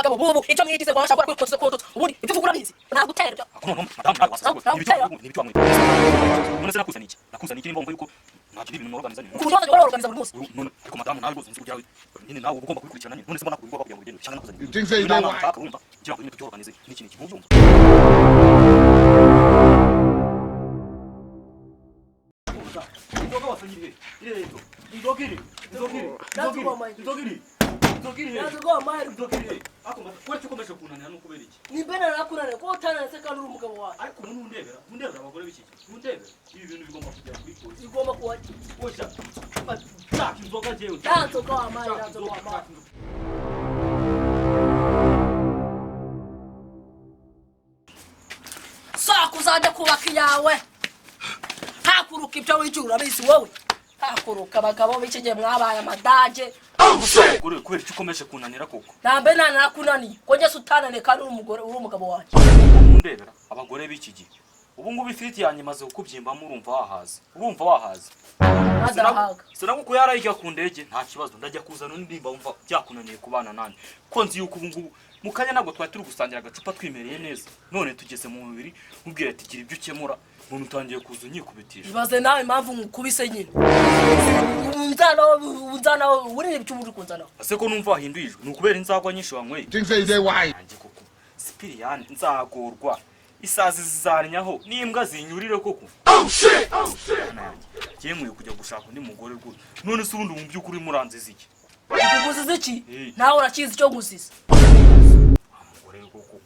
abagabo bubu icyo mwigize ngo bashaka kuri koto ubundi ibyo uvugura bizi nagutera madame nawe wasasa n'ibyo wamwe none se nakuzana iki nimba yuko ntagira ibintu organiza nyine kuko cyo organiza buri munsi none ariko madame nawe rwose nzikujya nyine nawe ugomba kubikurikirana nyine none se mbona kubivuga kugira ngo bigende cyangwa nakuzana you think say you know why urumva kugira ngo nyine tujye organize n'iki mubyumva Ndogiri Nazugo amahirwe ndogiri akoma kwete komesha kunanira no kubera iki nimbena nakunanira ko utananse kandi uri umugabo wawe ariko umuntu undebera abagore biki undebera ibi bintu bigomba kujya kuri polisi bigomba kuba oja tak inzoga jewe tanzo ko amahirwe nazugo amahirwe sakuzajya kubaka yawe hakuruka ibyo wijura bisi wowe hakuruka abagabo b'ikige mwabaye amadage kubera icyo ukomeje kunanira koko nambe nanakunaniye ko nge sutanane kandi uri umugore uri umugabo wawe undebera abagore b'iki gihe ubu ngubu ifiriti yanjye maze kukubyimbamo urumva wahaza nadahaga sinaguko yarayijya ku ndege nta kibazo ndajya kuzana n'indimba wumva byakunaniye kubana nanjye ko nzi yuko ubu ngubu mu kanya ntabwo twari turi gusangira agacupa twimereye neza none tugeze mu mubiri ubwira ati gira ibyo ukemura none utangiye kuza unyikubitisha ibaze nawe impamvu nkukubise nyine unzana uri ibyo uri kunzana ase ko numva wahinduye ijwi ni ukubera inzagwa nyinshi wanyweye think say they why nanjye koko Sipiriyani nzagorwa isazi zizarinyaho n'imbwa zinyurire koko yemuye kujya gushaka undi mugore rwose none se ubundi mu by'ukuri muranziza iki ukuguziza iki nawe urakizi icyo nguziza umugore koko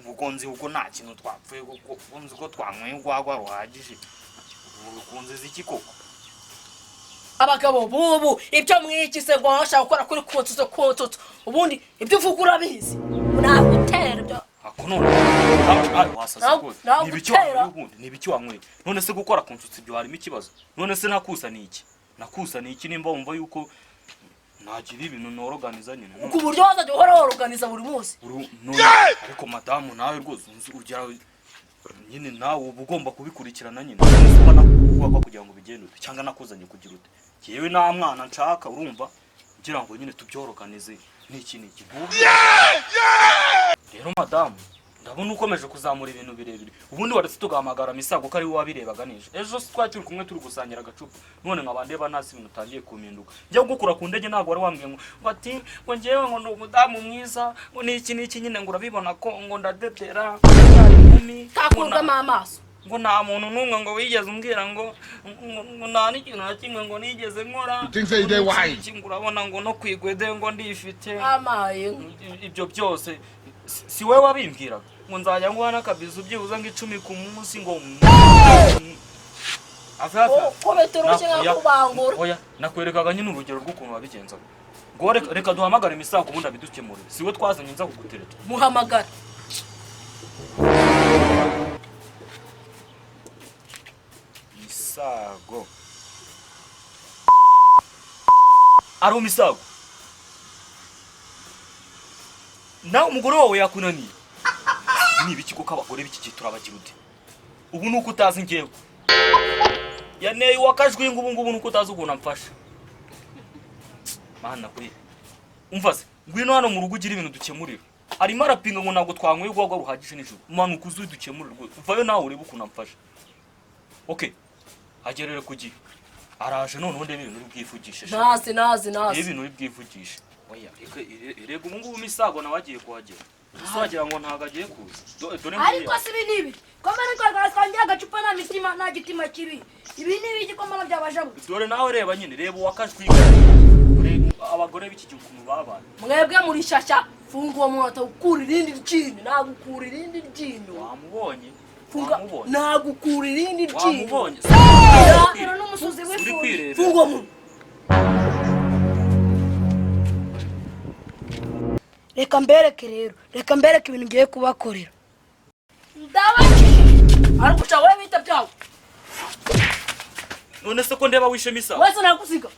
kuko nzi uko nta kintu twapfuye kuko nzi ko twanyweye urwagwa ruhagije ukunziza iki koko abagabo bubu ibyo mwikise ngo bashaka gukora kuri koto ubundi ibyo uvuga urabizi nagutera ibyo akonone wasaza rwose nibiki wanyweye none se gukora ku nsutsi ibyo harimo ikibazo none se nakusaniye iki nimba wumva yuko nagira ibintu n'organiza nyine ku buryo wazajya uhora organiza buri munsi ariko madamu nawe rwose ugira nyine nawe uba ugomba kubikurikirana nyine ubona kugira ngo bigende ute cyangwa nakuzanye kugira ute yewe nta mwana nshaka urumva ngira ngo nyine tubyoroganize n'iki rero madamu ndabona ukomeje kuzamura ibintu birebire ubundi waretse tugahamagara misago ko ari wowe wabirebaga nije ejo twakiri kumwe turi gusangira agacupa none nkabandeba nasi ibintu utangiye kuminduka njya gukura ku ndege ntabwo wari wambwiye ngo ati ngo ngewe ngo ndi umudamu mwiza ngo n'iki nyine ngo urabibona ko ngo ndadetera kakurwamo amaso ngo nta muntu n'umwe ngo wigeze umbwira ngo nta n'ikintu na kimwe ngo nigeze nkora urabona ngo no kwigwede ngo ndifite amaye ibyo byose si wowe wabimbwiraga ngo nzajya nguha n'akabizu byibuze ngo 10 ku munsi ngo ko betoroshye nkakubangura oya nakwerekaga nyine urugero rw'ukuntu wabigenzaga ngo reka duhamagare imisago ubundi abidukemure siwe twazanye nza kugutereta muhamagara misago aro misago nawe umugore wawe yakunaniye nibiki ko abagore b'iki gihe turabagira ute ubu nuko utazi ngewe yaneye wakajwe ngo ubu ngubu nuko utazi ukuntu amfasha mana kuri umvaze ngwino hano mu rugo ugira ibintu dukemurira arimo arapinga ngo ntabwo twanyweye urwagwa ruhagije nijoro manuka uzuye dukemurira uvayo nawe urebe ukuntu amfasha okay agerere kugiye araje none ubundi ibintu uri bwivugishe nazi ibintu uri bwivugishe oya rega ubu ngubu misago nawe agiye kuhagera usagira ngo ntago agiye kuza ariko si nibi komera ko gasangira agacupa na mitima na gitima kibi ibi nibi gikomana byabashabu dore nawe reba nyine reba wakajwe abagore b'iki gihe ukuntu babana mwebwe muri shasha funga uwo muntu ukura irindi ryinyo nagukura irindi ryinyo wamubonye nagukura irindi ryinyo wamubonye rero n'umusuzi w'ifundi funga uwo reka mbereke ibintu ngiye kubakorera ndabakije ariko chawe bita byawe none se ko ndeba wishe misa wese nakusiga